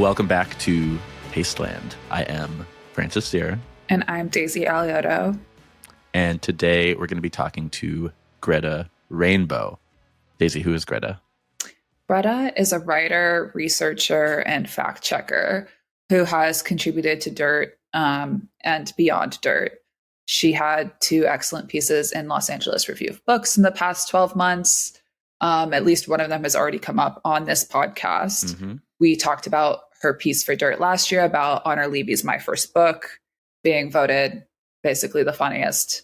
Welcome back to Tasteland. I am Francis Sear. And I'm Daisy Aliotto. And today we're going to be talking to Greta Rainbow. Daisy, who is Greta? Greta is a writer, researcher, and fact checker who has contributed to Dirt and Beyond Dirt. She had 2 excellent pieces in Los Angeles Review of Books in the past 12 months. At least one of them has already come up on this podcast. Mm-hmm. We talked about her piece for Dirt last year about Honor Levy's My First Book being voted basically the funniest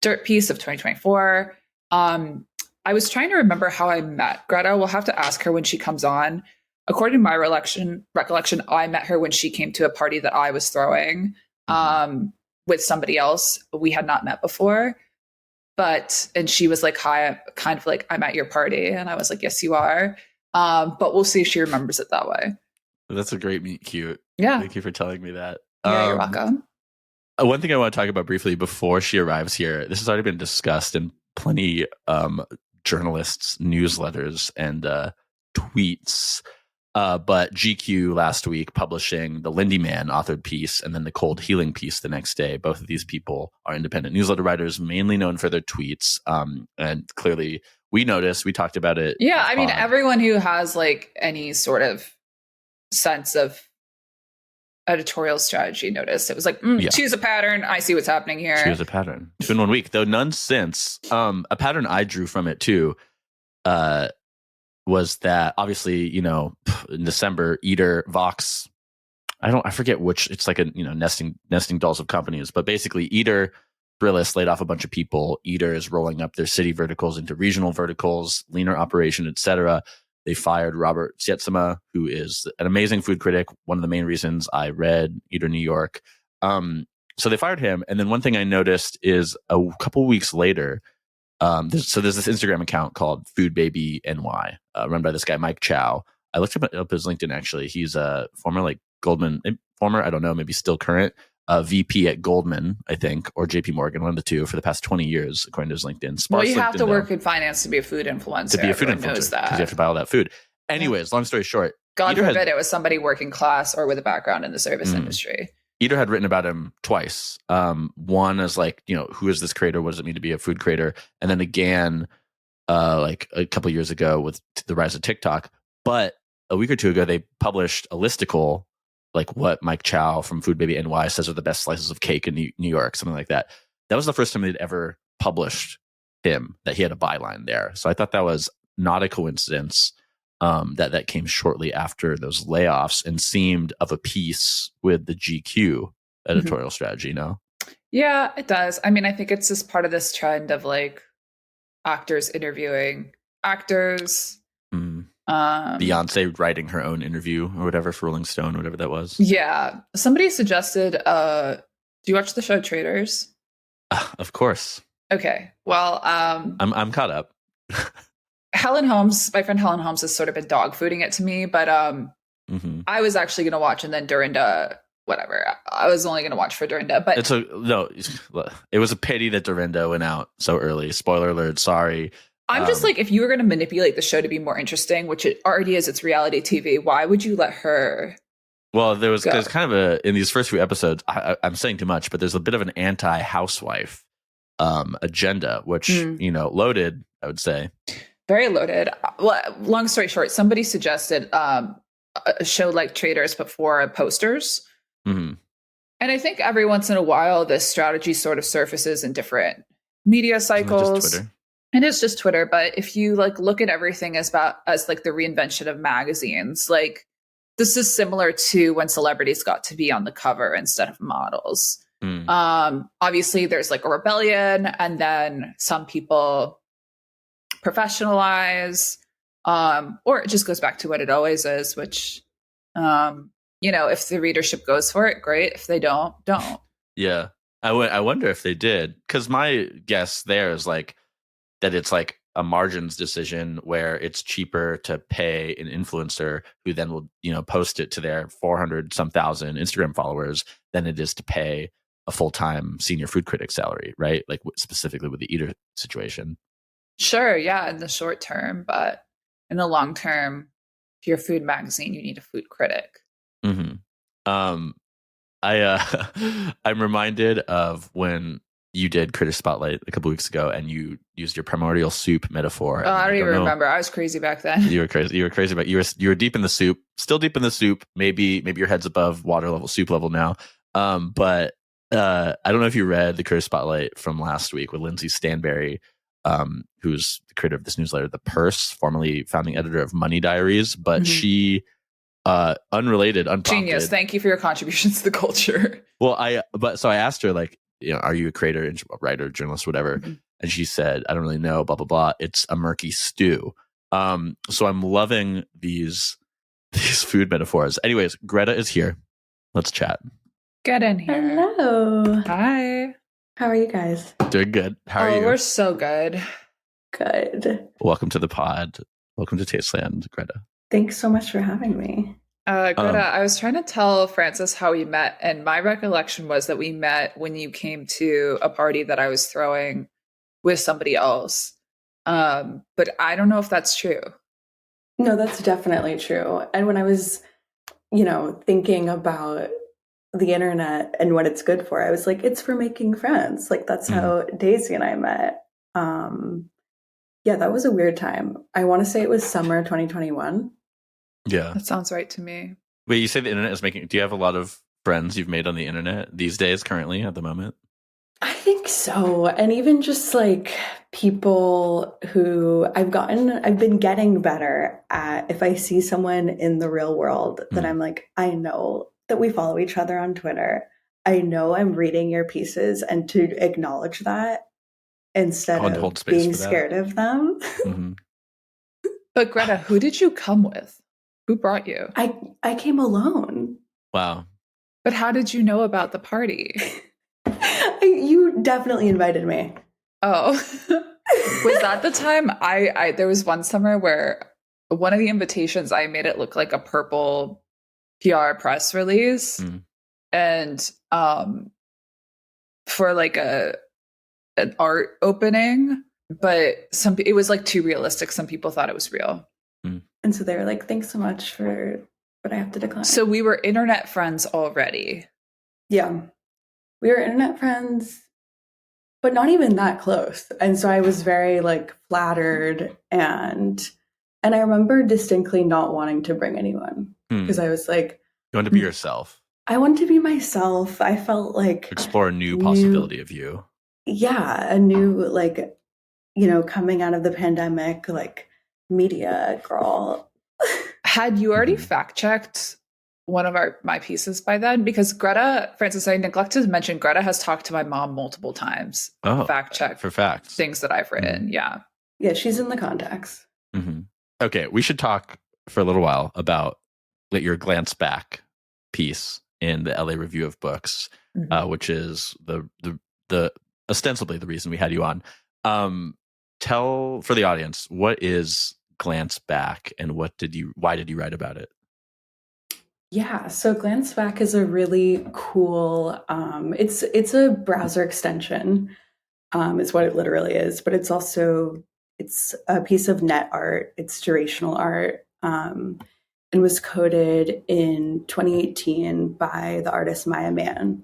Dirt piece of 2024. I was trying to remember how I met Greta. We'll have to ask her when she comes on. According to my recollection, I met her when she came to a party that I was throwing with somebody else. We had not met before. And she was like, hi, kind of like, I'm at your party. And I was like, yes, you are. But we'll see if she remembers it that way. That's a great meet cute. Yeah. Thank you for telling me that. Yeah, you're welcome. One thing I want to talk about briefly before she arrives here, this has already been discussed in plenty journalists' newsletters and tweets. But GQ last week publishing the Lindy Man authored piece and then the Cold Healing piece the next day. Both of these people are independent newsletter writers, mainly known for their tweets. And clearly we noticed, we talked about it. Yeah, I mean, everyone who has like any sort of sense of editorial strategy noticed. It was like, choose a pattern. I see what's happening here. Choose a pattern. It's been 1 week, though none since. A pattern I drew from it too was that obviously, in December, Eater, Vox, I forget which, it's like a, nesting dolls of companies, but basically Eater, Brillis laid off a bunch of people. Eater is rolling up their city verticals into regional verticals, leaner operation, etc. They fired Robert Sietsema, who is an amazing food critic. One of the main reasons I read Eater New York. So they fired him. And then one thing I noticed is a couple weeks later, there's this Instagram account called Food Baby NY, run by this guy, Mike Chow. I looked up his LinkedIn, actually. He's a former Goldman, I don't know, maybe still current, VP at Goldman, I think, or JP Morgan, one of the two, for the past 20 years, according to his LinkedIn. Well, you have to work in finance to be a food influencer. To be a food influencer, because you have to buy all that food. Anyways, long story short. God forbid it was somebody working class or with a background in the service industry. Eater had written about him twice. One is like, who is this creator? What does it mean to be a food creator? And then again, like a couple of years ago with the rise of TikTok. But a week or two ago, they published a listicle, like what Mike Chow from Food Baby NY says are the best slices of cake in New York, something like that. That was the first time they'd ever published him, that he had a byline there. So I thought that was not a coincidence. That came shortly after those layoffs and seemed of a piece with the GQ editorial strategy, no? Yeah, it does. I mean, I think it's just part of this trend of like actors interviewing actors. Beyonce writing her own interview or whatever for Rolling Stone, whatever that was. Yeah. Somebody suggested, do you watch the show Traitors? Of course. Okay. Well, I'm caught up. My friend Helen Holmes has sort of been dog fooding it to me, but I was actually going to watch, and then Dorinda, whatever. I was only going to watch for Dorinda, but it was a pity that Dorinda went out so early. Spoiler alert. Sorry. I'm just like, if you were going to manipulate the show to be more interesting, which it already is, it's reality TV, why would you let her? Well, there's kind of in these first few episodes, I'm saying too much, but there's a bit of an anti-housewife agenda, which, loaded, I would say. Very loaded. Well, long story short, somebody suggested a show like Traitors, but for posters. Mm-hmm. And I think every once in a while, this strategy sort of surfaces in different media cycles. It is just Twitter. But if you look at everything as like the reinvention of magazines, like this is similar to when celebrities got to be on the cover instead of models. Obviously, there's like a rebellion, and then some people professionalize, or it just goes back to what it always is, which, if the readership goes for it, great. If they don't. Yeah. I wonder if they did, because my guess there is like that it's like a margins decision where it's cheaper to pay an influencer who then will, post it to their 400 some thousand Instagram followers than it is to pay a full-time senior food critic salary, right? Like specifically with the Eater situation. Sure, yeah, in the short term, but in the long term, if you're a food magazine, you need a food critic. Hmm. Um, I'm reminded of when you did Critter Spotlight a couple weeks ago, and you used your primordial soup metaphor, Oh, and I I don't don't even know. remember. I was crazy back then. You were crazy. You were crazy, but you were deep in the soup, still deep in the soup. Maybe your head's above water level, soup level now. But I don't know if you read the Critter Spotlight from last week with Lindsay Stanberry, who's the creator of this newsletter, The Purse, formerly founding editor of Money Diaries. But Mhm. she, unrelated, Genius. unprompted. Thank you for your contributions to the culture. Well, so I asked her, like, are you a creator, writer, journalist, whatever? Mhm. And she said, I don't really know, blah blah blah. It's a murky stew. So I'm loving these food metaphors. Anyways, Greta is here. Let's chat. Get in here. Hello. Hi. How are you guys? Doing good. How are Oh, you? we're so good. Good. Welcome to the pod. Welcome to Tasteland, Greta. Thanks so much for having me. Greta, I was trying to tell Francis how we met, and my recollection was that we met when you came to a party that I was throwing with somebody else. But I don't know if that's true. No, that's definitely true. And when I was, thinking about the internet and what it's good for, I was like, it's for making friends. Like that's how Daisy and I met. Yeah, that was a weird time. I want to say it was summer 2021. Yeah. That sounds right to me. Wait, you say the internet is making. Do you have a lot of friends you've made on the internet these days, currently, at the moment? I think so. And even just like people who I've been getting better at if I see someone in the real world that I'm like, I know that we follow each other on Twitter. I know I'm reading your pieces, and to acknowledge that instead And of hold space being for that. scared of them. Mm-hmm. But Greta, who did you come with? Who brought you? I came alone. Wow. But how did you know about the party? You definitely invited me. Oh, was that the time I there was one summer where one of the invitations I made it look like a purple PR press release, and for like an art opening, but it was like too realistic. Some people thought it was real. And so they were like, thanks so much but I have to decline. So we were internet friends already. Yeah. We were internet friends, but not even that close. And so I was very like flattered, and I remember distinctly not wanting to bring anyone because I was like, you want to be yourself. I wanted to be myself. I felt like explore a new possibility of you. Yeah, a new like, coming out of the pandemic, like media girl. Had you already fact checked one of my pieces by then? Because Greta, Francis, I neglected to mention, Greta has talked to my mom multiple times. Fact check for facts. Things that I've written. Yeah. Yeah, she's in the contacts. Okay, we should talk for a little while about your glance back piece in the LA Review of Books, which is the ostensibly the reason we had you on. Tell for the audience, what is Glance Back, and why did you write about it? Yeah, so Glance Back is a really cool. It's a browser extension. Is what it literally is, but it's a piece of net art. It's durational art, and was coded in 2018 by the artist Maya Mann,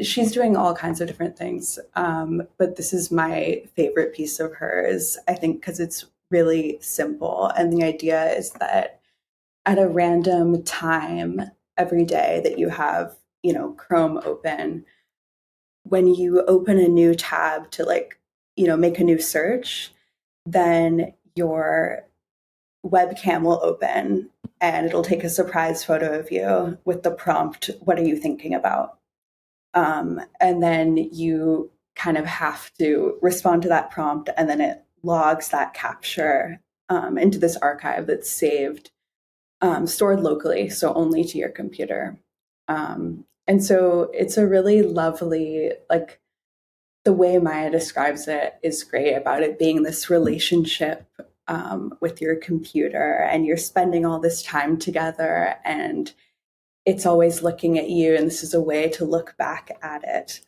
she's doing all kinds of different things. But this is my favorite piece of hers, I think, because it's really simple. And the idea is that at a random time every day that you have, Chrome open, when you open a new tab to make a new search, then your webcam will open and it'll take a surprise photo of you with the prompt, what are you thinking about? And then you kind of have to respond to that prompt, and then it logs that capture into this archive that's saved, stored locally, so only to your computer. And so it's a really lovely, like, the way Maya describes it is great about it being this relationship with your computer, and you're spending all this time together, and it's always looking at you, and this is a way to look back at it.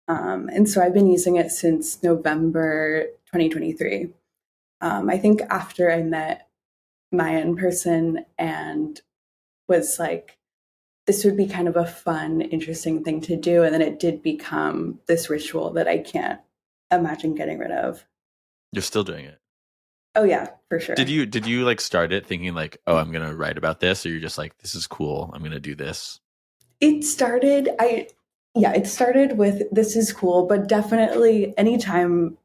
And so I've been using it since November 2023. I think after I met Mayan person and was like, this would be kind of a fun, interesting thing to do. And then it did become this ritual that I can't imagine getting rid of. You're still doing it. Oh yeah, for sure. Did you like start it thinking like, oh, I'm gonna write about this, or you're just like, this is cool, I'm gonna do this? It started with this is cool, but definitely anytime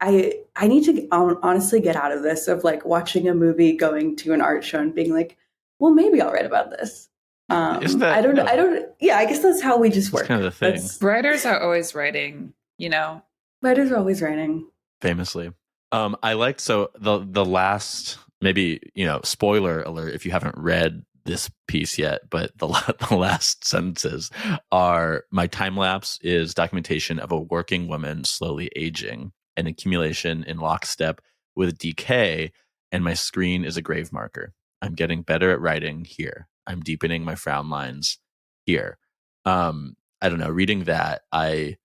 I need to honestly get out of this of like watching a movie, going to an art show and being like, well, maybe I'll write about this. Isn't that, I don't yeah, I guess that's how we just work. Kind of the thing. Writers are always writing, you know. Writers are always writing. Famously. I liked, so the last, maybe, spoiler alert if you haven't read this piece yet, but the last sentences are, my time lapse is documentation of a working woman slowly aging, an accumulation in lockstep with decay, and my screen is a grave marker. I'm getting better at writing here. I'm deepening my frown lines here. I don't know, reading that, it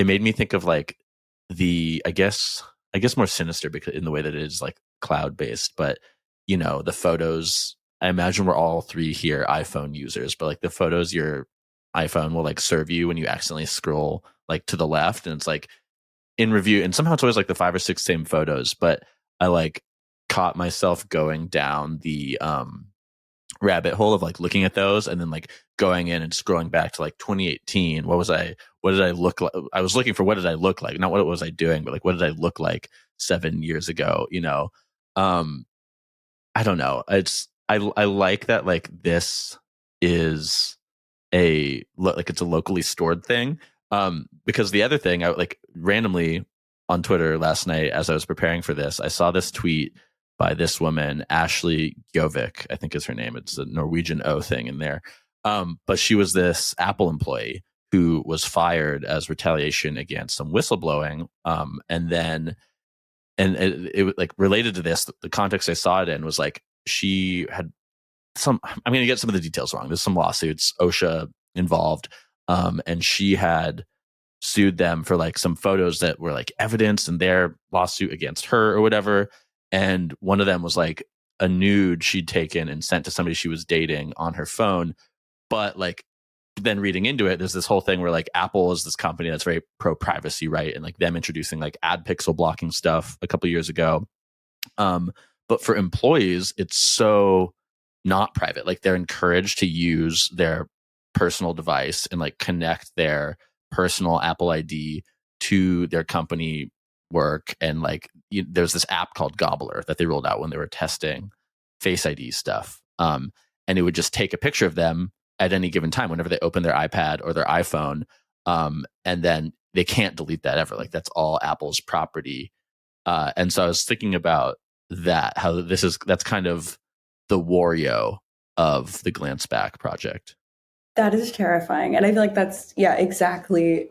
made me think of like I guess more sinister, because in the way that it is like cloud based, but the photos, I imagine we're all three here iPhone users, but like the photos your iPhone will like serve you when you accidentally scroll like to the left, and it's like in review, and somehow it's always like the 5 or 6 same photos, but I like caught myself going down the rabbit hole of like looking at those and then like going in and scrolling back to like 2018. What did I look like? I was looking for what did I look like, not what was I doing, but like what did I look like 7 years ago, I don't know. I like that, like this is it's a locally stored thing, because the other thing, I like randomly on Twitter last night as I was preparing for this, I saw this tweet by this woman, Ashley Gjovik, I think is her name. It's a Norwegian O thing in there. But she was this Apple employee who was fired as retaliation against some whistleblowing. And it like related to this, the context I saw it in was like, she had I'm going to get some of the details wrong. There's some lawsuits, OSHA involved. And she had sued them for like some photos that were like evidence in their lawsuit against her or whatever. And one of them was like a nude she'd taken and sent to somebody she was dating on her phone. But like then reading into it, there's this whole thing where like Apple is this company that's very pro privacy, right? And like them introducing like ad pixel blocking stuff a couple of years ago. But for employees, it's so not private. Like they're encouraged to use their personal device and like connect their personal Apple ID to their company work. And like there's this app called Gobbler that they rolled out when they were testing Face ID stuff. And it would just take a picture of them at any given time whenever they open their iPad or their iPhone. And then they can't delete that ever. Like that's all Apple's property. And so I was thinking about that, how that's kind of the Wario of the Glance Back project. That is terrifying. And I feel like that's, exactly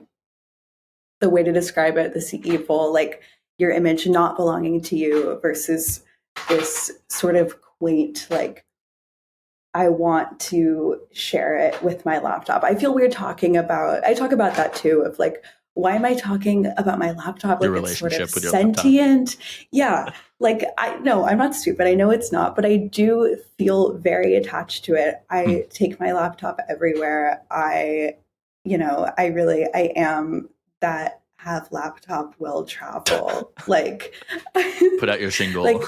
the way to describe it. This evil, like your image not belonging to you versus this sort of quaint, like, I want to share it with my laptop. I feel weird I talk about that too, of like, why am I talking about my laptop? Like your it's sort of with your sentient. laptop. Yeah. Like I'm not stupid. I know it's not, but I do feel very attached to it. I take my laptop everywhere. I am that have laptop will travel. Like put out your shingle. Like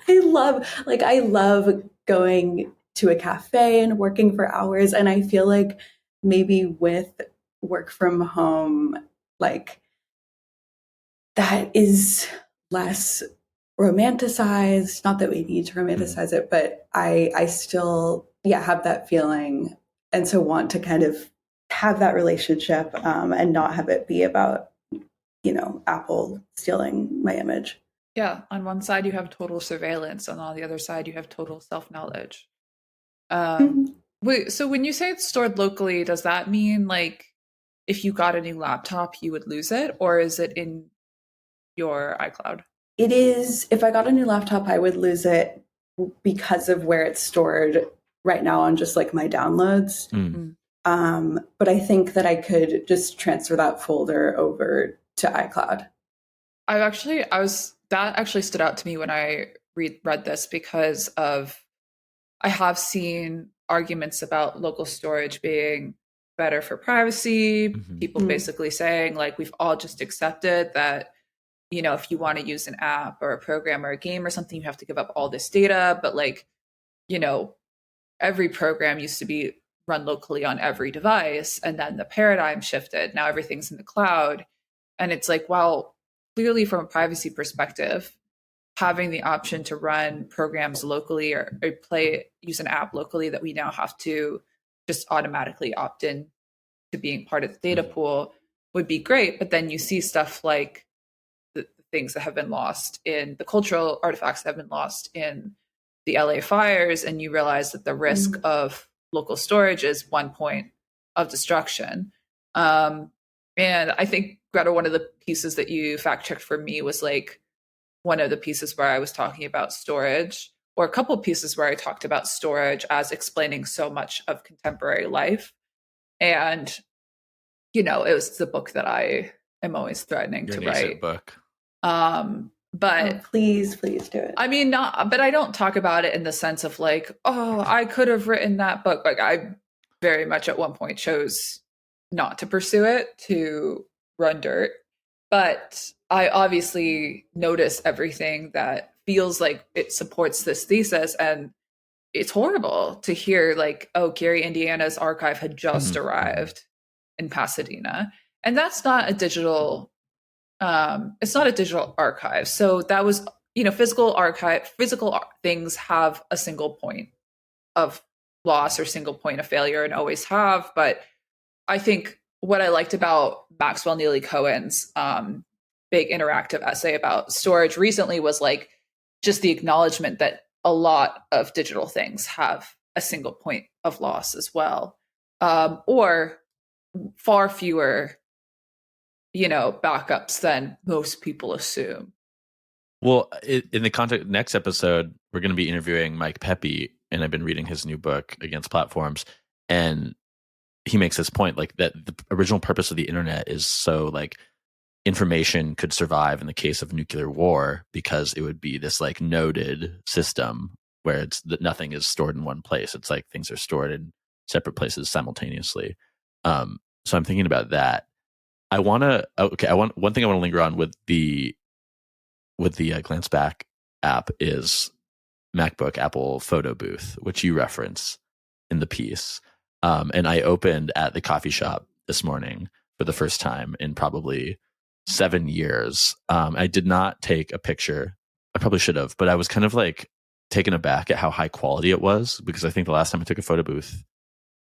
I love going to a cafe and working for hours. And I feel like maybe with work from home, like that is less romanticized. Not that we need to romanticize it, but I still, have that feeling. And so want to kind of have that relationship and not have it be about, Apple stealing my image. Yeah, on one side you have total surveillance, and on the other side you have total self-knowledge. Wait, so when you say it's stored locally, does that mean like if you got a new laptop, you would lose it, or is it in your iCloud? It is. If I got a new laptop, I would lose it because of where it's stored right now on just like my downloads. But I think that I could just transfer that folder over to iCloud. That actually stood out to me when I read this because I have seen arguments about local storage being better for privacy. People basically saying like we've all just accepted that, if you want to use an app or a program or a game or something, you have to give up all this data. But like, every program used to be run locally on every device, and then the paradigm shifted. Now everything's in the cloud. And it's like, well, clearly from a privacy perspective, having the option to run programs locally or use an app locally that we now have to just automatically opt in to being part of the data pool would be great. But then you see stuff like the things that have been lost in the cultural artifacts that have been lost in the LA fires, and you realize that the risk of local storage is 1 point of destruction. And I think, Greta, one of the pieces that you fact checked for me was like one of the pieces where I was talking about storage, or a couple of pieces where I talked about storage as explaining so much of contemporary life. And, it was the book that I am always threatening to write. Book. But please do it. I mean, but I don't talk about it in the sense of like, oh, I could have written that book. Like I very much at one point chose not to pursue it, to run dirt. But I obviously notice everything that feels like it supports this thesis. And it's horrible to hear like, oh, Gary, Indiana's archive had just arrived in Pasadena. And that's not a digital it's not a digital archive. So that was, physical things have a single point of loss or single point of failure and always have. But I think what I liked about Maxwell Neely Cohen's big interactive essay about storage recently was like just the acknowledgement that a lot of digital things have a single point of loss as well, or far fewer backups than most people assume. Well, in the context, next episode, we're going to be interviewing Mike Pepe, and I've been reading his new book, Against Platforms, and he makes this point, like that the original purpose of the internet is so like information could survive in the case of nuclear war, because it would be this like noded system where it's that nothing is stored in one place. It's like things are stored in separate places simultaneously. So I'm thinking about that. one thing I want to linger on with the Glance Back app is MacBook Apple Photo Booth, which you reference in the piece. And I opened at the coffee shop this morning for the first time in probably 7 years. I did not take a picture. I probably should have, but I was kind of like taken aback at how high quality it was, because I think the last time I took a photo booth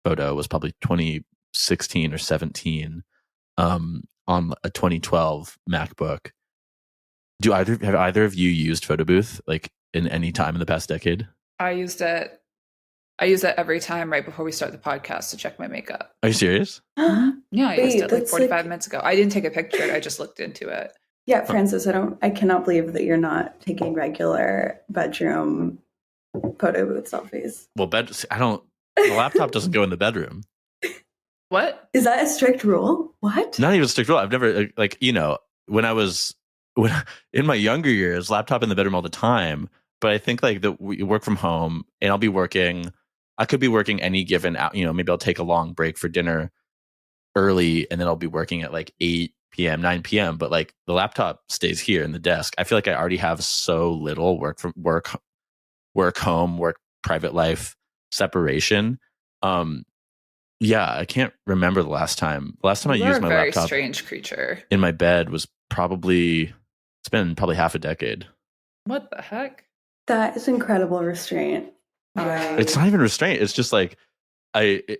photo was probably 2016 or 17. On a 2012 MacBook. Have either of you used Photo Booth like in any time in the past decade? I use it every time right before we start the podcast to check my makeup. Are you serious? Yeah, I used it like 45 minutes ago. I didn't take a picture. I just looked into it. Yeah, Francis, I cannot believe that you're not taking regular bedroom photo booth selfies. Well, the laptop doesn't go in the bedroom. What? Is that a strict rule? What? Not even a strict rule. I've never, when in my younger years, laptop in the bedroom all the time. But I think like that we work from home, and I could be working any given out, maybe I'll take a long break for dinner early, and then I'll be working at like 8 p.m., 9 p.m. But like the laptop stays here in the desk. I feel like I already have so little work home, work, private life separation. Yeah, I can't remember the last time I used my laptop. You're a very strange creature. In my bed was it's been probably half a decade. What the heck? That is incredible restraint. It's not even restraint. It's just like okay.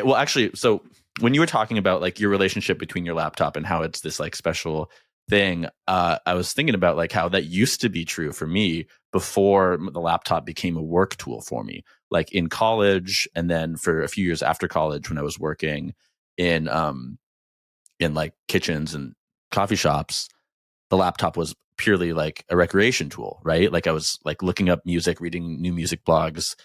Well, actually, so when you were talking about like your relationship between your laptop and how it's this like special thing, I was thinking about like how that used to be true for me before the laptop became a work tool for me. Like in college, and then for a few years after college, when I was working in like kitchens and coffee shops, the laptop was purely like a recreation tool, right? Like I was like looking up music, reading new music blogs.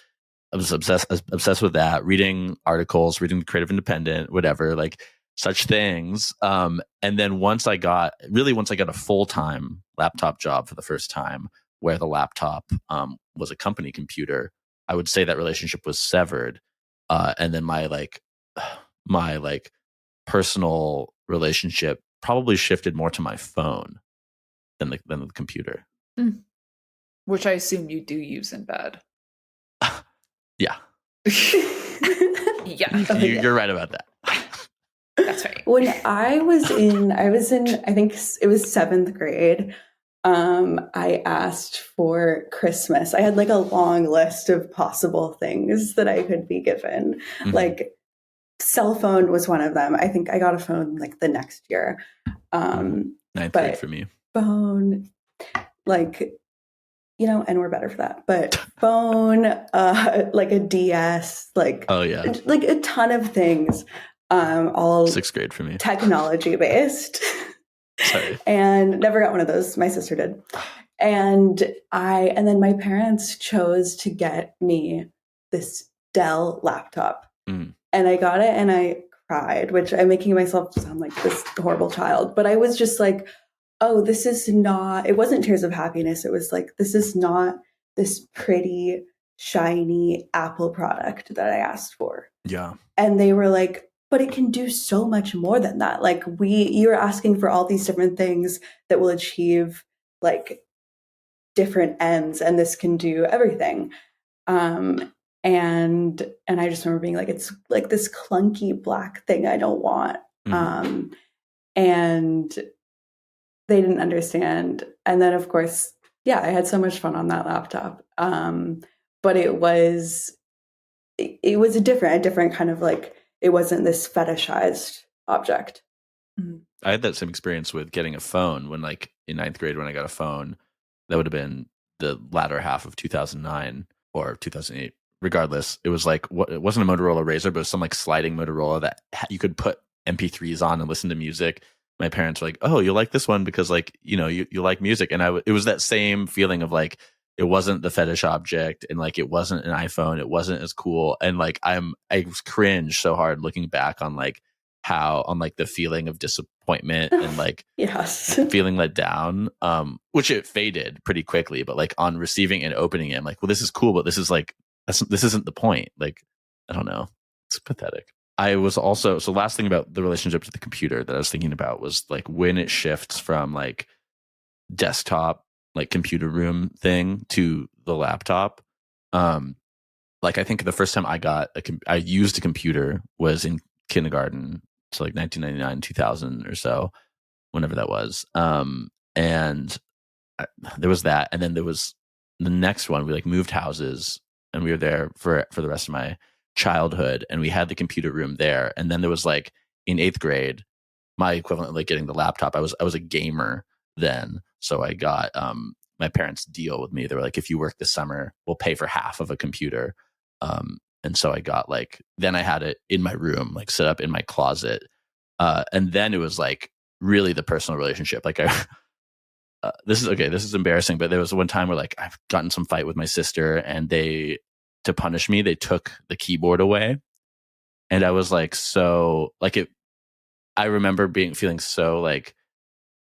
I was obsessed with that, reading articles, reading Creative Independent, whatever, like such things. And then once I got a full-time laptop job for the first time, where the laptop was a company computer, I would say that relationship was severed. And then my like personal relationship probably shifted more to my phone than the computer. Mm. Which I assume you do use in bed. Yeah. Yeah. You're right about that. That's right. When I was in, I think it was 7th grade. I asked for Christmas. I had like a long list of possible things that I could be given. Mhm. Like cell phone was one of them. I think I got a phone like the next year. 9th grade for me. Phone, like, you know, and we're better for that. But phone, like a DS, like, Oh yeah, like a ton of things. All 6th grade for me. technology based. Sorry. And never got one of those. My sister did. And then my parents chose to get me this Dell laptop. Mm. And I got it and I cried, which I'm making myself sound like this horrible child. But I was just like, oh, this is not, it wasn't tears of happiness. It was like, this is not this pretty, shiny Apple product that I asked for. Yeah. And they were like, but it can do so much more than that. Like you're asking for all these different things that will achieve like different ends, and this can do everything. And I just remember being like, it's like this clunky black thing I don't want. Mm. And they didn't understand. And then of course, yeah, I had so much fun on that laptop. But it was a different kind of like, it wasn't this fetishized object. I had that same experience with getting a phone when, like, in 9th grade, when I got a phone. That would have been the latter half of 2009 or 2008. Regardless, it was like, it wasn't a Motorola Razr, but it was some like sliding Motorola that you could put MP3s on and listen to music. My parents were like, "Oh, you like this one because, like, you know, you like music." And it was that same feeling of like, it wasn't the fetish object, and like it wasn't an iPhone, it wasn't as cool, and like I was cringe so hard looking back on like the feeling of disappointment and like yes, feeling let down, which it faded pretty quickly, but like on receiving and opening it, I'm like, well, this is cool, but this isn't the point. Like, I don't know, it's pathetic. I was also, so last thing about the relationship to the computer that I was thinking about was like when it shifts from like desktop, like computer room thing to the laptop. Like I think the first time I used a computer was in kindergarten, so like 1999, 2000 or so, whenever that was. And there was that, and then there was the next one. We like moved houses, and we were there for the rest of my childhood, and we had the computer room there. And then there was like in 8th grade, my equivalent of like getting the laptop. I was a gamer then, so I got my parents' deal with me. They were like, if you work this summer, we'll pay for half of a computer. And so I got like, then I had it in my room, like set up in my closet. And then it was like really the personal relationship. Like this is embarrassing, but there was one time where like I've gotten some fight with my sister, and to punish me, they took the keyboard away. And I was like, so like I remember feeling so like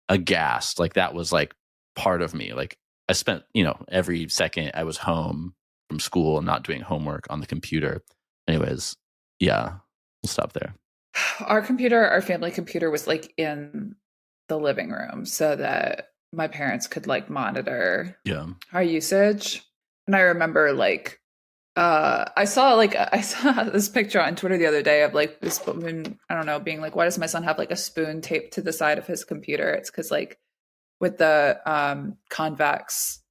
aghast. Like that was like part of me. Like I spent, every second I was home from school and not doing homework on the computer. Anyways, yeah, we'll stop there. Our family computer was like in the living room so that my parents could like monitor our usage. And I remember like I saw this picture on Twitter the other day of like this woman, I don't know, being like, why does my son have like a spoon taped to the side of his computer? It's because like with the convex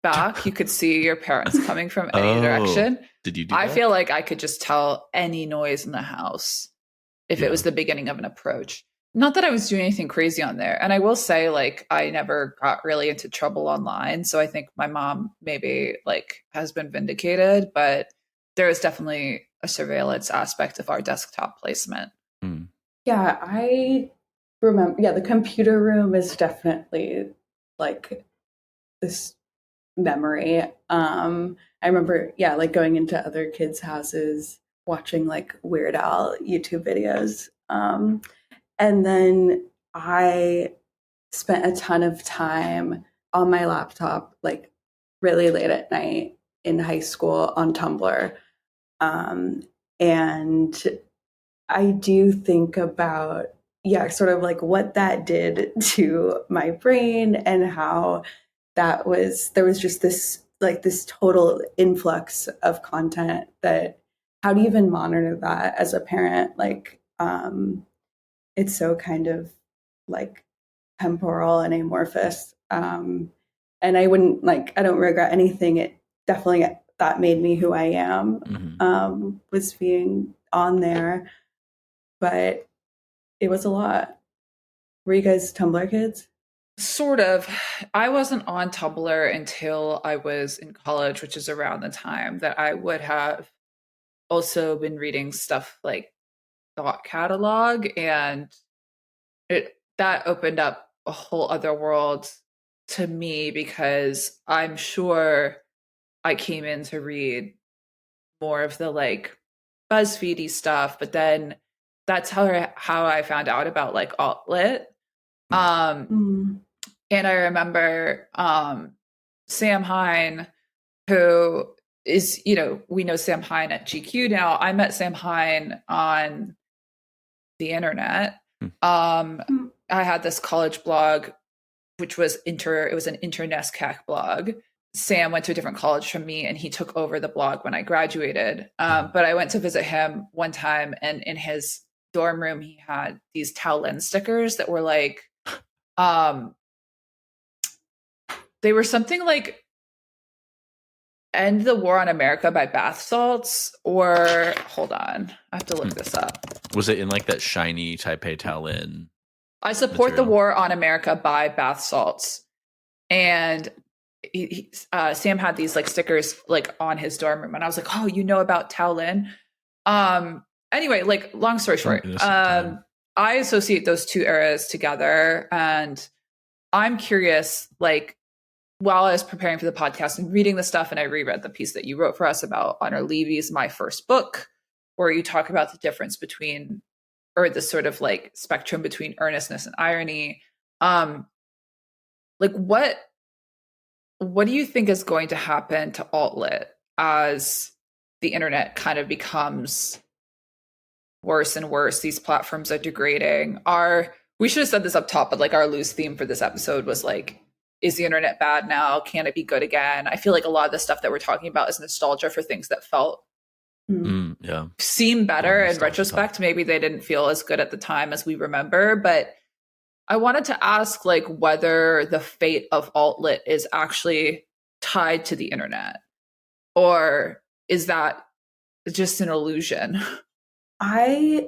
back, you could see your parents coming from any direction. Did you do I that? feel like I could just tell any noise in the house if it was the beginning of an approach. Not that I was doing anything crazy on there. And I will say, like, I never got really into trouble online. So I think my mom maybe like has been vindicated, but there is definitely a surveillance aspect of our desktop placement. Mm. Yeah, I remember. Yeah, the computer room is definitely like this memory. I remember, yeah, like going into other kids' houses, watching like Weird Al YouTube videos. And then I spent a ton of time on my laptop, like really late at night in high school on Tumblr. And I do think about, yeah, sort of like what that did to my brain and how there was just this like this total influx of content that how do you even monitor that as a parent? Like, it's so kind of like temporal and amorphous. And I don't regret anything. It definitely, that made me who I am, was being on there, but it was a lot. Were you guys Tumblr kids? Sort of. I wasn't on Tumblr until I was in college, which is around the time that I would have also been reading stuff like Thought Catalog, and that opened up a whole other world to me because I'm sure I came in to read more of the like BuzzFeedy stuff, but then that's how I found out about like alt lit. And I remember Sam Hine, who is, we know Sam Hine at GQ now. I met Sam Hine on the internet. I had this college blog, which was it was an InterNESCAC blog. Sam went to a different college from me and he took over the blog when I graduated. But I went to visit him one time, and in his dorm room, he had these Tao Lin stickers that were like, they were something like End the War on America by bath salts, or hold on, I have to look this up. Was it in like that shiny Taipei Taolin? I support the war on America by bath salts. And Sam had these like stickers like on his dorm room, and I was like, oh, you know about Taolin? Anyway, like long story short, I associate those two eras together, and I'm curious, like, while I was preparing for the podcast and reading the stuff, and I reread the piece that you wrote for us about Honor Levy's My First Book, where you talk about the difference between, or the sort of like spectrum between earnestness and irony. Like what do you think is going to happen to alt-lit as the internet kind of becomes worse and worse? These platforms are degrading. We should have said this up top, but like our loose theme for this episode was like, is the internet bad now? Can it be good again? I feel like a lot of the stuff that we're talking about is nostalgia for things that felt seem better in retrospect. Maybe they didn't feel as good at the time as we remember. But I wanted to ask like whether the fate of alt-lit is actually tied to the internet, or is that just an illusion? Hard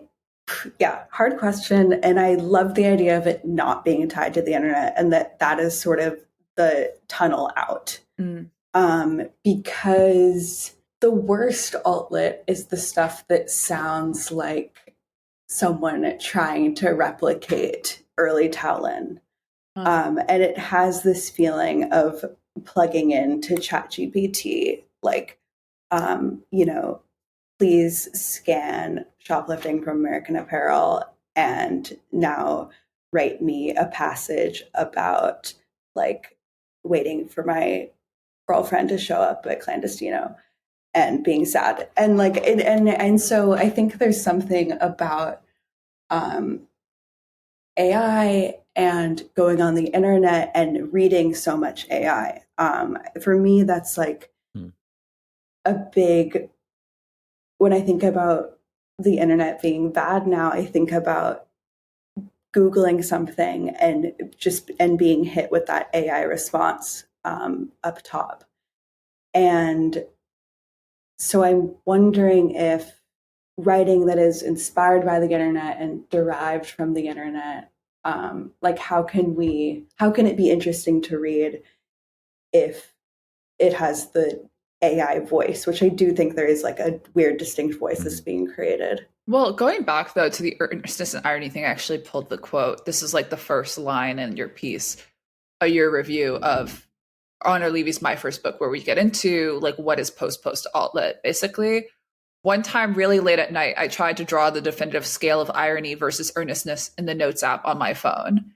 question. And I love the idea of it not being tied to the internet, and that is sort of the tunnel out. Because the worst alt-lit is the stuff that sounds like someone trying to replicate early Taolin. And it has this feeling of plugging into ChatGPT, like, please scan shoplifting from American Apparel and now write me a passage about like waiting for my girlfriend to show up at Clandestino and being sad. And like, and so I think there's something about AI and going on the internet and reading so much AI. For me, that's like a big, when I think about the internet being bad now, I think about Googling something and being hit with that AI response up top. And so I'm wondering if writing that is inspired by the internet and derived from the internet, like how can it be interesting to read if it has the AI voice, which I do think there is like a weird distinct voice that's being created. Well, going back though to the earnestness and irony thing, I actually pulled the quote. This is like the first line in your piece, your review of Honor Levy's My First Book, where we get into like what is post alt-lit. Basically, one time really late at night, I tried to draw the definitive scale of irony versus earnestness in the notes app on my phone.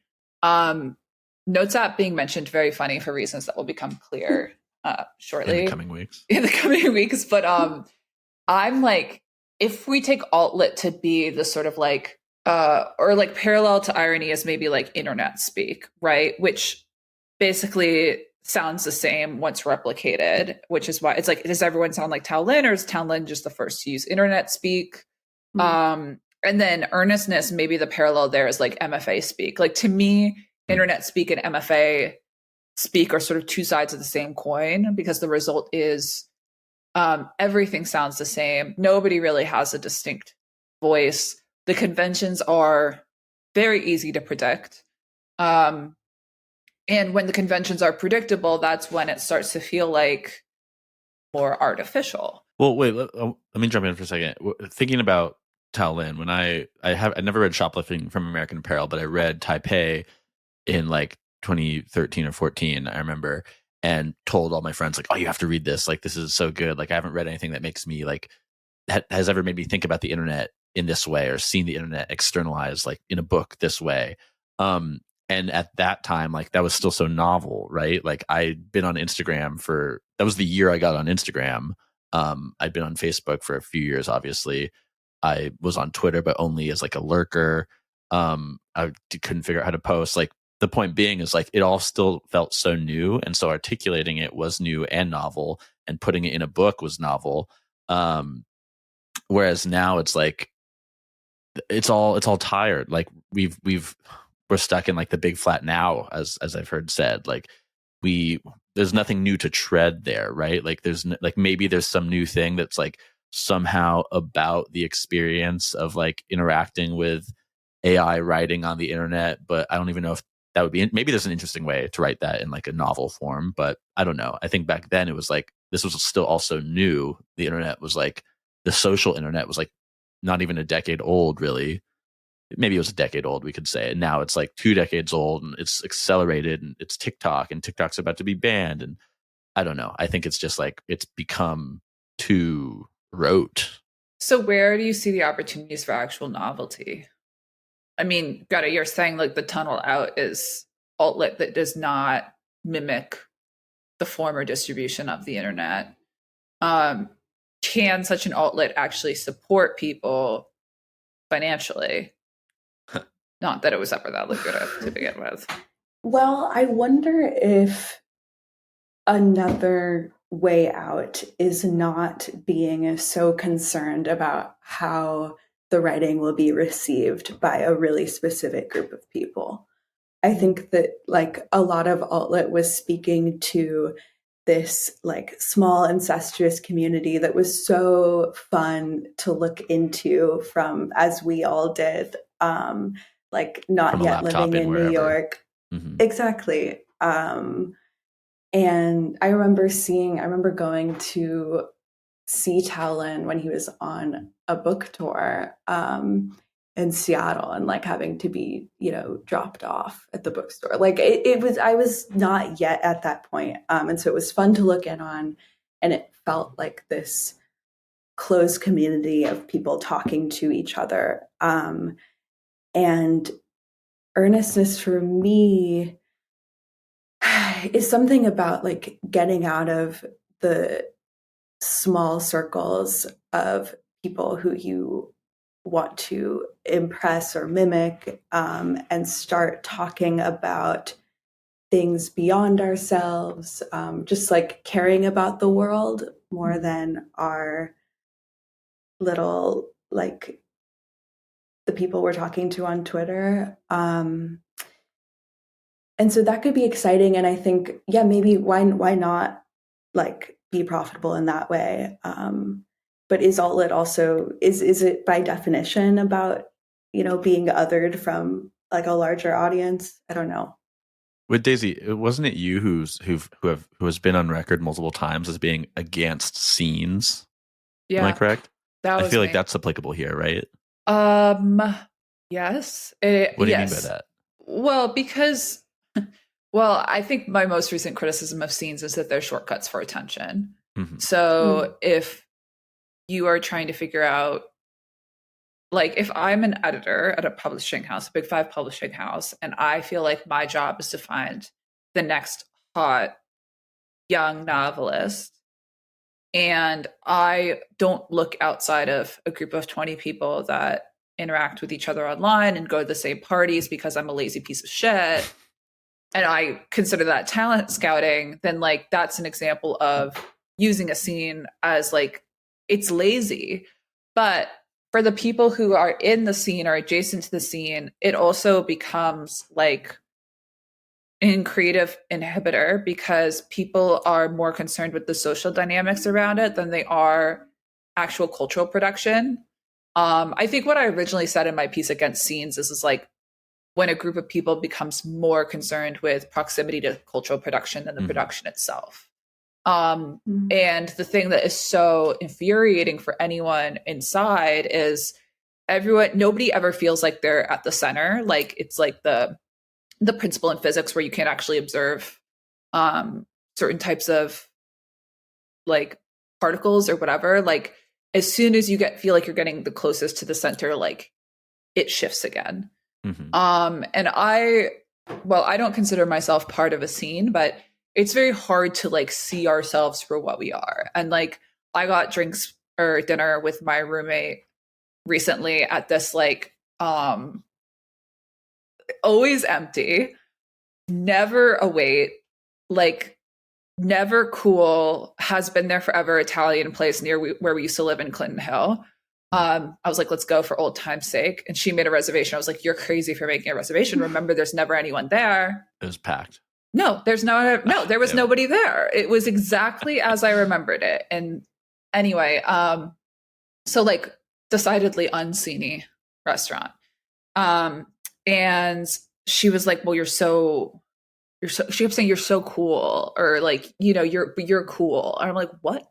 Notes app being mentioned, very funny for reasons that will become clear shortly in the coming weeks. But I'm like, if we take altlit to be the sort of like or like parallel to irony is maybe like internet speak, right? Which basically sounds the same once replicated, which is why it's like, does everyone sound like Tao Lin, or is Tao Lin just the first to use internet speak? And then earnestness, maybe the parallel there is like MFA speak. Like to me, internet speak and MFA speak are sort of two sides of the same coin, because the result is everything sounds the same. Nobody really has a distinct voice. The conventions are very easy to predict. And when the conventions are predictable, that's when it starts to feel like more artificial. Well, wait, let me jump in for a second. Thinking about Tao Lin, when I never read Shoplifting from American Apparel, but I read Taipei in like 2013 or 14, I remember, and told all my friends like, oh, you have to read this. Like, this is so good. Like, I haven't read anything that makes me like, has ever made me think about the internet in this way, or seen the internet externalized like in a book this way. And at that time, like that was still so novel, right? Like I'd been on Instagram that was the year I got on Instagram. I'd been on Facebook for a few years, obviously. I was on Twitter, but only as like a lurker. I couldn't figure out how to post. Like the point being is like it all still felt so new, and so articulating it was new and novel, and putting it in a book was novel. Whereas now it's like it's all tired. Like we're stuck in like the big flat now, as I've heard said. Like there's nothing new to tread there, right? Like like maybe there's some new thing that's like somehow about the experience of like interacting with AI writing on the internet, but I don't even know if that would be, maybe there's an interesting way to write that in like a novel form, but I don't know. I think back then it was like, this was still also new. The internet was like, the social internet was like not even a decade old, really. Maybe it was a decade old, we could say. And now it's like 2 decades old, and it's accelerated, and it's TikTok, and TikTok's about to be banned. And I don't know. I think it's just like, it's become too rote. So where do you see the opportunities for actual novelty? I mean, Greta, you're saying like the tunnel out is outlet that does not mimic the form or distribution of the internet. Can such an outlet actually support people financially? Not that it was ever that lucrative to begin with. Well, I wonder if another way out is not being so concerned about how the writing will be received by a really specific group of people. I think that like a lot of outlet was speaking to this like small incestuous community that was so fun to look into, from as we all did, like not From a yet laptop living in in wherever. New York. Mhm. Exactly. And I remember going to see Tao Lin when he was on a book tour in Seattle, and like having to be, dropped off at the bookstore. Like I was not yet at that point. And so it was fun to look in on, and it felt like this closed community of people talking to each other. And earnestness for me is something about like getting out of the small circles of people who you want to impress or mimic, and start talking about things beyond ourselves, just like caring about the world more than our little, like the people we're talking to on Twitter. And so that could be exciting. And I think, yeah, maybe why not like be profitable in that way? But is outlet also, is it by definition about, being othered from like a larger audience? I don't know. With Daisy, wasn't it you who has been on record multiple times as being against scenes? Yeah. Am I correct? That was I feel like me. that's applicable here, right? Yes. What do you mean Yes. by that? Well, because I think my most recent criticism of scenes is that they're shortcuts for attention. Mm-hmm. So if you are trying to figure out like if I'm an editor at a publishing house, a big five publishing house, and I feel like my job is to find the next hot young novelist, and I don't look outside of a group of 20 people that interact with each other online and go to the same parties because I'm a lazy piece of shit, and I consider that talent scouting, then like that's an example of using a scene as like it's lazy. But for the people who are in the scene or adjacent to the scene, it also becomes like an creative inhibitor because people are more concerned with the social dynamics around it than they are actual cultural production. I think what I originally said in my piece against scenes is like when a group of people becomes more concerned with proximity to cultural production than the production itself. And the thing that is so infuriating for anyone inside is nobody ever feels like they're at the center. Like it's like the principle in physics where you can't actually observe certain types of like particles or whatever. Like as soon as you feel like you're getting the closest to the center, like it shifts again. And I don't consider myself part of a scene, but it's very hard to like see ourselves for what we are. And like I got drinks or dinner with my roommate recently at this like always empty, never a wait, like never cool, has been there forever Italian place near where we used to live in Clinton Hill. I was like, let's go for old time's sake. And she made a reservation. I was like, you're crazy for making a reservation. Remember, there's never anyone there. It was packed. No, there was nobody there. It was exactly as I remembered it. And anyway, so like decidedly unsceeny restaurant. And she was like, well, she kept saying you're so cool, or like, you know, you're cool. And I'm like, what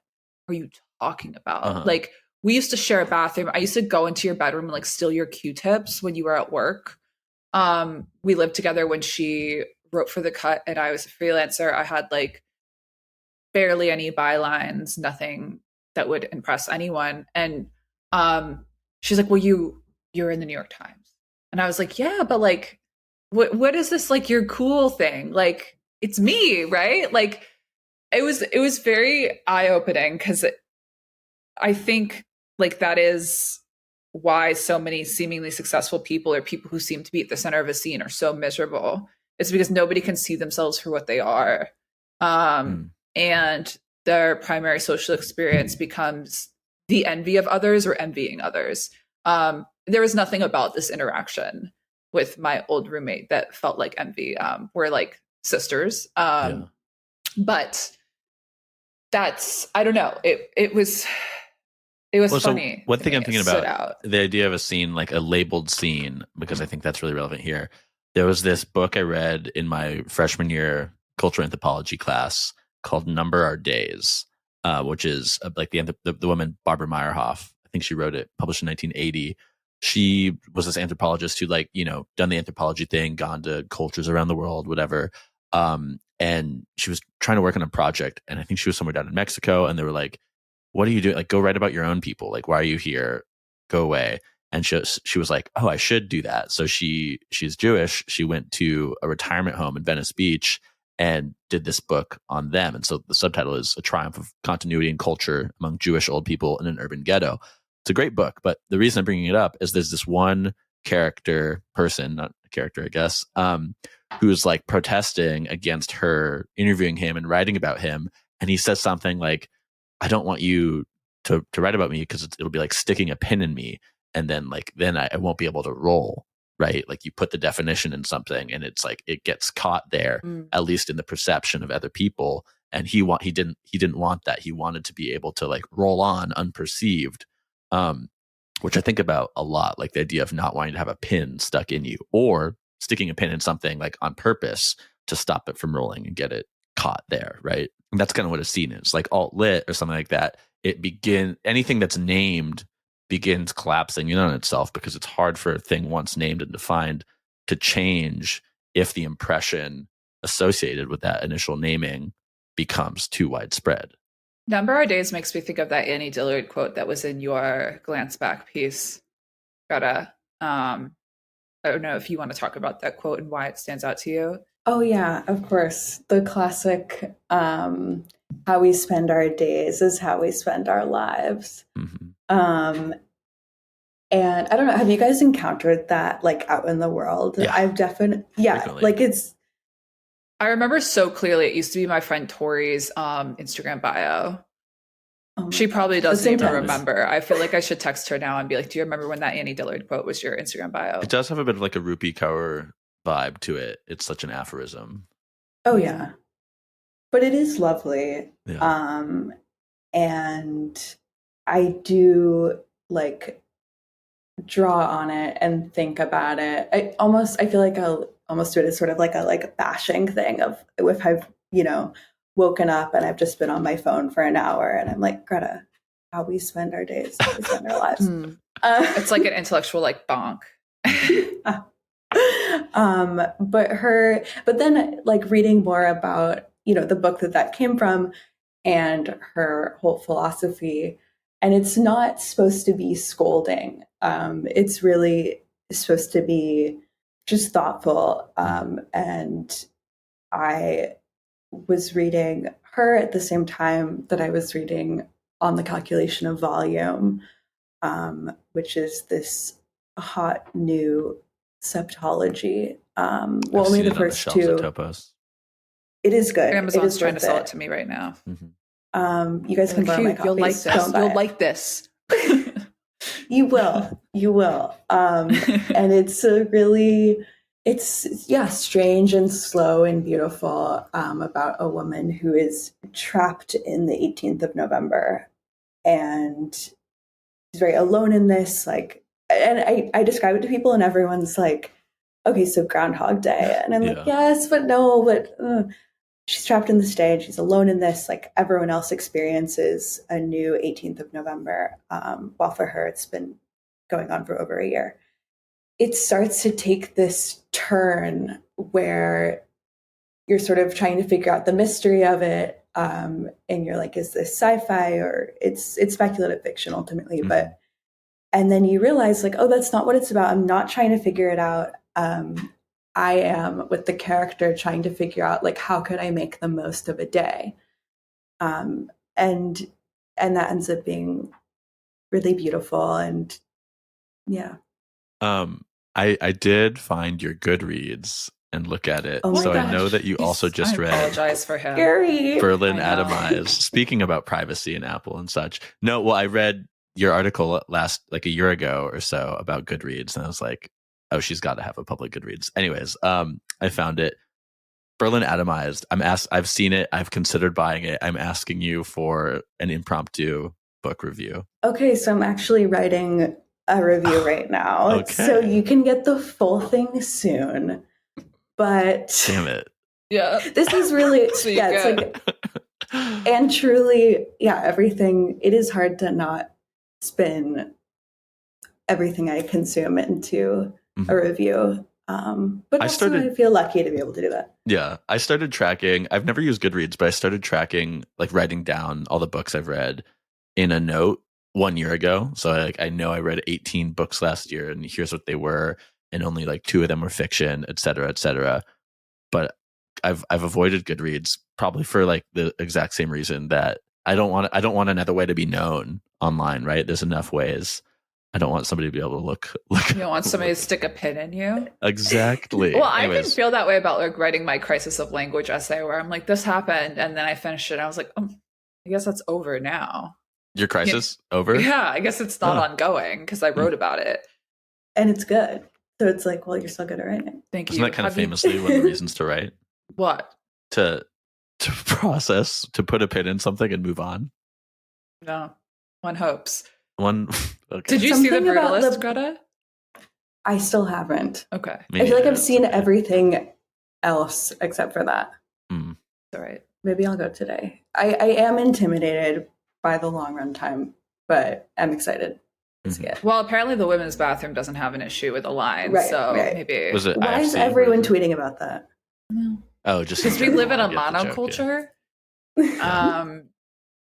are you talking about? Like, we used to share a bathroom. I used to go into your bedroom and like steal your Q-tips when you were at work. We lived together when she wrote for The Cut and I was a freelancer. I had like barely any bylines, nothing that would impress anyone. And she's like, well, you're in the New York Times. And I was like, yeah, but like, what is this like your cool thing? Like, it's me, right? Like, it was very eye-opening because I think like that is why so many seemingly successful people or people who seem to be at the center of a scene are so miserable. It's because nobody can see themselves for what they are. And their primary social experience becomes the envy of others or envying others. There was nothing about this interaction with my old roommate that felt like envy. We're like sisters. But that's, I don't know. It was funny. So one thing I'm thinking about, the idea of a scene, like a labeled scene, because I think that's really relevant here. There was this book I read in my freshman year cultural anthropology class called Number Our Days, which is like the woman Barbara Meyerhoff. I think she wrote it, published in 1980. She was this anthropologist who, like, you know, done the anthropology thing, gone to cultures around the world, whatever. And she was trying to work on a project, and I think she was somewhere down in Mexico, and they were like, what are you doing? Like, go write about your own people. Like, why are you here? Go away. And she was like, oh, I should do that. So she's Jewish. She went to a retirement home in Venice Beach and did this book on them. And so the subtitle is A Triumph of Continuity and Culture Among Jewish Old People in an Urban Ghetto. It's a great book. But the reason I'm bringing it up is there's this one person, not a character, I guess, who's like protesting against her interviewing him and writing about him. And he says something like, I don't want you to write about me because it'll be like sticking a pin in me. And then I won't be able to roll, right? Like, you put the definition in something and it's like, it gets caught there, at least in the perception of other people. And he didn't want that. He wanted to be able to like roll on unperceived, which I think about a lot, like the idea of not wanting to have a pin stuck in you, or sticking a pin in something like on purpose to stop it from rolling and get it caught there, right? And that's kind of what a scene is, like alt lit or something like that. Anything that's named begins collapsing in on itself because it's hard for a thing once named and defined to change if the impression associated with that initial naming becomes too widespread. Number Our Days makes me think of that Annie Dillard quote that was in your Glance Back piece. Greta. I don't know if you want to talk about that quote and why it stands out to you. Oh yeah, of course. The classic how we spend our days is how we spend our lives. Mm-hmm. And I don't know, have you guys encountered that like out in the world? Yeah. I've definitely Frequently. like it's I remember so clearly it used to be my friend Tori's Instagram bio. She probably doesn't even remember. I feel like I should text her now and be like, do you remember when that Annie Dillard quote was your Instagram bio? It does have a bit of like a Rupi Kaur vibe to it. It's such an aphorism. Oh yeah. But it is lovely. Yeah. And I do like draw on it and think about it. I feel like I'll almost do it as sort of like a bashing thing of if I've, woken up and I've just been on my phone for an hour and I'm like, Greta, how we spend our days, how we spend our lives. It's like an intellectual like bonk. But then like reading more about, the book that came from and her whole philosophy, and it's not supposed to be scolding. It's really supposed to be just thoughtful. And I was reading her at the same time that I was reading On the Calculation of Volume, which is this hot new septology. Well, only the first two. It is good. Amazon's trying to sell it to me right now. Mm-hmm. You guys can borrow my copies. You'll like this. You'll like this. You will. And it's strange and slow and beautiful, about a woman who is trapped in the 18th of November. And she's very alone in this, and I describe it to people and everyone's like, okay, so Groundhog Day. And I'm like, yes, but no, but she's trapped in this day and she's alone in this, like everyone else experiences a new 18th of November. While for her, it's been going on for over a year. It starts to take this turn where you're sort of trying to figure out the mystery of it. And you're like, is this sci-fi or it's speculative fiction ultimately, but, and then you realize like, oh, that's not what it's about. I'm not trying to figure it out. I am with the character trying to figure out like, how could I make the most of a day? And that ends up being really beautiful. And yeah. I did find your Goodreads and look at it. So I know that you also just read apologize for him. Berlin Atomized. Speaking about privacy and Apple and such. No, well, I read your article like a year ago or so about Goodreads, and I was like, oh, she's got to have a public Goodreads. Anyways, I found it. Berlin Atomized. I've seen it. I've considered buying it. I'm asking you for an impromptu book review. Okay, so I'm actually writing a review right now. Okay. So you can get the full thing soon. But damn it. Yeah. This is really it's like and truly, everything, it is hard to not spin everything I consume into a review. But I feel lucky to be able to do that. Yeah. I started tracking, I've never used Goodreads, but I started tracking, like writing down all the books I've read in a note 1 year ago. So I know I read 18 books last year and here's what they were. And only like 2 of them were fiction, et cetera, et cetera. But I've avoided Goodreads probably for like the exact same reason that I don't want another way to be known online, right? There's enough ways. I don't want somebody to be able to look. You don't want somebody to stick a pin in you? Exactly. Well, anyways. I didn't feel that way about like writing my crisis of language essay where I'm like, this happened. And then I finished it. And I was like, oh, I guess that's over now. Your crisis over? Yeah, I guess it's not ongoing because I wrote about it. And it's good. So it's like, well, you're still good at writing. Thank you. Isn't that kind of famously one of the reasons to write? What? To process, to put a pin in something and move on? No. One hopes. Okay. Did you see The Brutalist, Greta? I still haven't. Okay. I feel like I've seen everything else except for that. All right. Maybe I'll go today. I am intimidated by the long run time, but I'm excited to see it. Well, apparently the women's bathroom doesn't have an issue with the line, maybe. Was it Why is everyone tweeting about that? No. Oh, just because we live in a monoculture.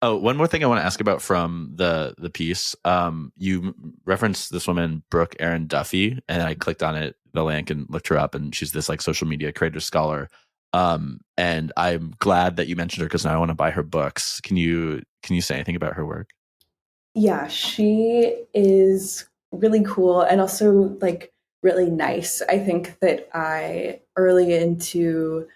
Oh, one more thing I want to ask about from the piece. You referenced this woman, Brooke Erin Duffy, and I clicked on it, the link, and looked her up, and she's this like social media creator scholar. And I'm glad that you mentioned her because now I want to buy her books. Can you say anything about her work? Yeah, she is really cool and also like really nice. I think that early into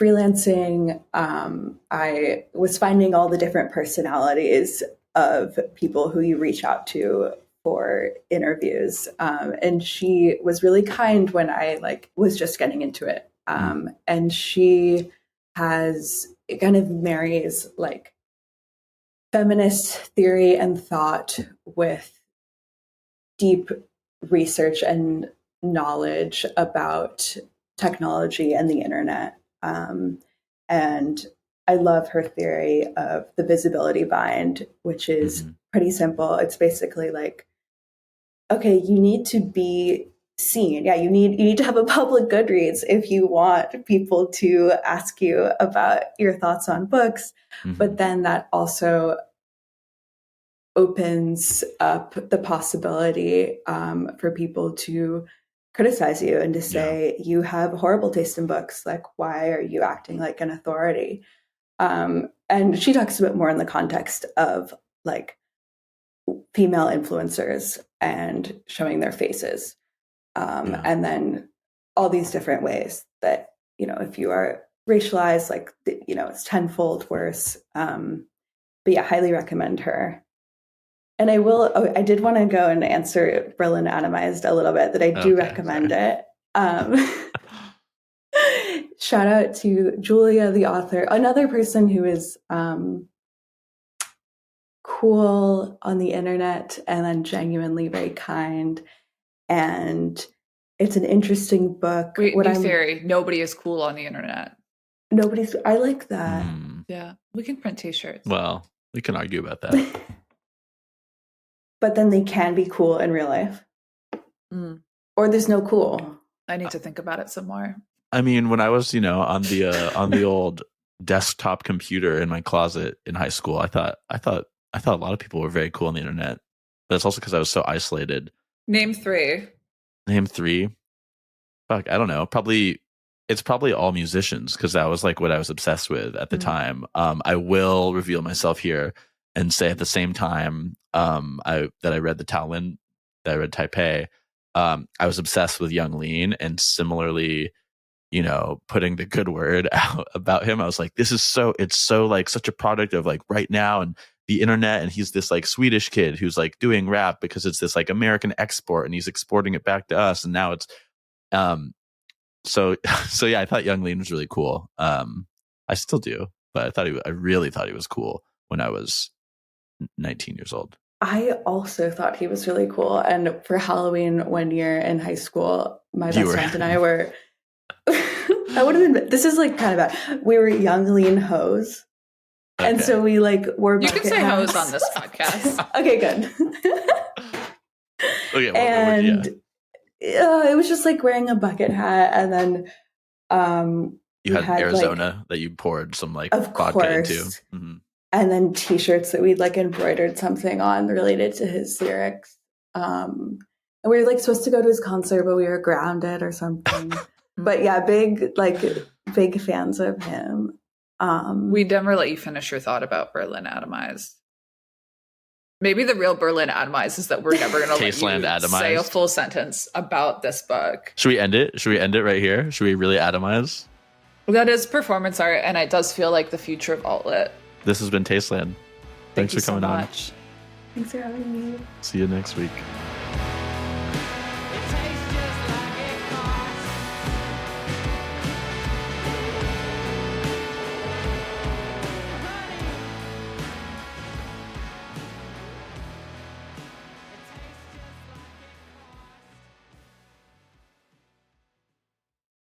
freelancing, I was finding all the different personalities of people who you reach out to for interviews. And she was really kind when I like was just getting into it. And she it kind of marries like feminist theory and thought with deep research and knowledge about technology and the internet. And I love her theory of the visibility bind, which is pretty simple. It's basically like, okay, you need to be seen. Yeah, you need to have a public Goodreads if you want people to ask you about your thoughts on books. But then that also opens up the possibility for people to criticize you and to say, you have horrible taste in books. Like, why are you acting like an authority? And she talks a bit more in the context of like female influencers and showing their faces. And then all these different ways that, you know, if you are racialized, like, you know, it's tenfold worse. But yeah, highly recommend her. And I did want to go and answer Berlin Atomized a little bit, that I do recommend it. Shout out to Julia, the author, another person who is cool on the internet and then genuinely very kind. And it's an interesting book. Wait, theory. Nobody is cool on the internet. I like that. Yeah, we can print t-shirts. Well, we can argue about that. But then they can be cool in real life. Or there's no cool. I need to think about it some more. I mean, when I was, you know, on the old desktop computer in my closet in high school, I thought a lot of people were very cool on the internet. But it's also because I was so isolated. Name three. Fuck, I don't know. It's probably all musicians, because that was like what I was obsessed with at the time. I will reveal myself here and say at the same time I read the Taolin, that I read Taipei, I was obsessed with Young Lean, and similarly, you know, putting the good word out about him. I was like, it's so like such a product of like right now and the internet, and he's this like Swedish kid who's like doing rap because it's this like American export, and he's exporting it back to us, and now it's so yeah, I thought Young Lean was really cool. I still do, but I really thought he was cool when I was 19 years old. I also thought he was really cool. And for Halloween one year in high school, my best friend and I were, I would have been, this is like kind of bad. We were Young Lean hoes. Okay. And so we like wore bucket hats. You can say hoes on this podcast. Okay, good. Okay, and it was just like wearing a bucket hat, and then you had Arizona like, that you poured some like vodka into. And then t-shirts that we'd like embroidered something on related to his lyrics. And we were like supposed to go to his concert, but we were grounded or something. But yeah, big fans of him. We never let you finish your thought about Berlin Atomized. Maybe the real Berlin Atomized is that we're never going to let you say a full sentence about this book. Should we end it? Should we end it right here? Should we really atomize? Well, that is performance art, and it does feel like the future of alt-lit. This has been Tasteland. Thanks for coming on. Thanks for having me. See you next week.